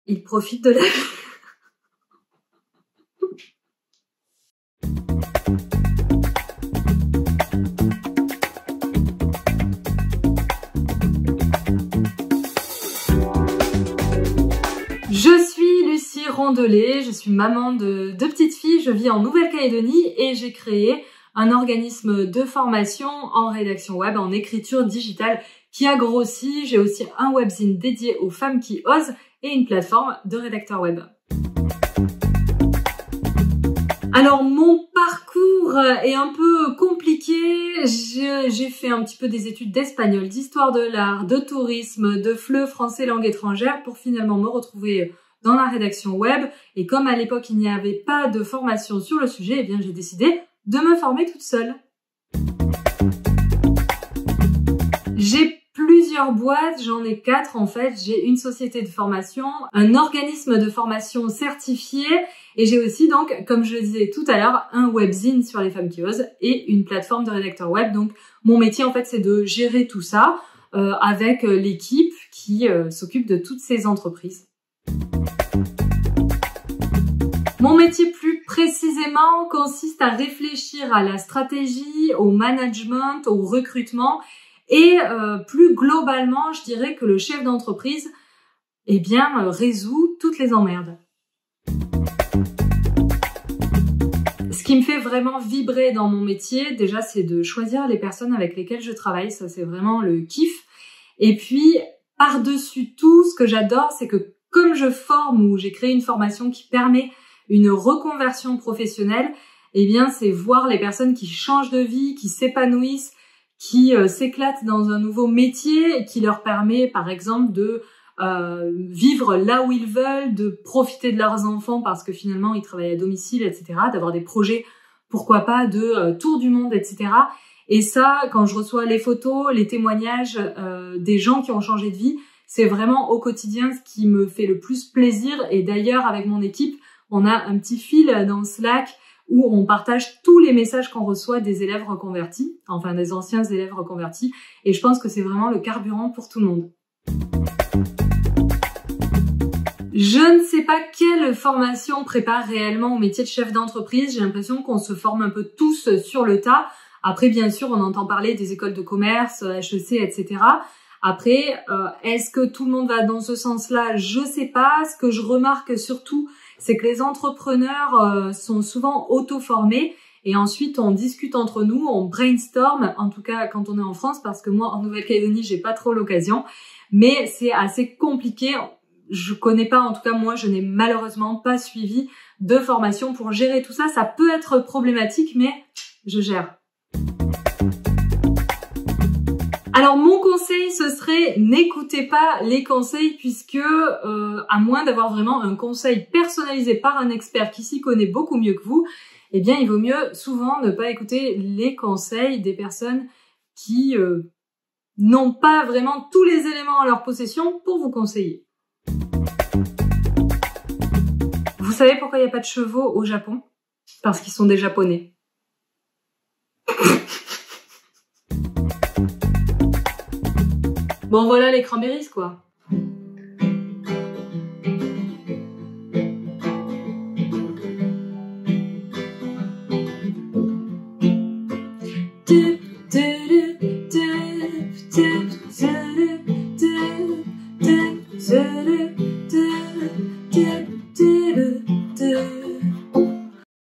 il profite de la vie. Je suis Lucie Rondelet, je suis maman de 2 petites filles, je vis en Nouvelle-Calédonie et j'ai créé un organisme de formation en rédaction web, en écriture digitale qui a grossi. J'ai aussi un webzine dédié aux femmes qui osent et une plateforme de rédacteurs web. Alors mon parcours est un peu compliqué, j'ai fait un petit peu des études d'espagnol, d'histoire de l'art, de tourisme, de FLE, français langue étrangère pour finalement me retrouver dans la rédaction web. Et comme à l'époque il n'y avait pas de formation sur le sujet, eh bien j'ai décidé de me former toute seule. J'ai plusieurs boîtes, j'en ai 4 en fait. J'ai une société de formation, un organisme de formation certifié et j'ai aussi donc, comme je le disais tout à l'heure, un webzine sur les femmes qui osent et une plateforme de rédacteur web. Donc mon métier en fait c'est de gérer tout ça avec l'équipe qui s'occupe de toutes ces entreprises. Mon métier plus précisément consiste à réfléchir à la stratégie, au management, au recrutement et plus globalement, je dirais que le chef d'entreprise, eh bien, résout toutes les emmerdes. Ce qui me fait vraiment vibrer dans mon métier, déjà, c'est de choisir les personnes avec lesquelles je travaille. Ça, c'est vraiment le kiff. Et puis, par-dessus tout, ce que j'adore, c'est que comme je forme ou j'ai créé une formation qui permet une reconversion professionnelle, eh bien, c'est voir les personnes qui changent de vie, qui s'épanouissent, qui s'éclatent dans un nouveau métier, qui leur permet, par exemple, de vivre là où ils veulent, de profiter de leurs enfants parce que finalement, ils travaillent à domicile, etc., d'avoir des projets, pourquoi pas, de tour du monde, etc. Et ça, quand je reçois les photos, les témoignages des gens qui ont changé de vie, c'est vraiment au quotidien ce qui me fait le plus plaisir. Et d'ailleurs, avec mon équipe, on a un petit fil dans Slack où on partage tous les messages qu'on reçoit des élèves reconvertis, enfin des anciens élèves reconvertis. Et je pense que c'est vraiment le carburant pour tout le monde. Je ne sais pas quelle formation prépare réellement au métier de chef d'entreprise. J'ai l'impression qu'on se forme un peu tous sur le tas. Après, bien sûr, on entend parler des écoles de commerce, HEC, etc. Après, est-ce que tout le monde va dans ce sens-là? Je sais pas. Ce que je remarque surtout, c'est que les entrepreneurs sont souvent auto-formés et ensuite on discute entre nous, on brainstorm, en tout cas quand on est en France, parce que moi en Nouvelle-Calédonie j'ai pas trop l'occasion, mais c'est assez compliqué. Je connais pas, en tout cas moi je n'ai malheureusement pas suivi de formation pour gérer tout ça. Ça peut être problématique, mais je gère. Alors mon conseil, ce serait n'écoutez pas les conseils puisque à moins d'avoir vraiment un conseil personnalisé par un expert qui s'y connaît beaucoup mieux que vous, eh bien il vaut mieux souvent ne pas écouter les conseils des personnes qui n'ont pas vraiment tous les éléments en leur possession pour vous conseiller. Vous savez pourquoi il n'y a pas de chevaux au Japon? Parce qu'ils sont des Japonais. Bon voilà les cranberries quoi.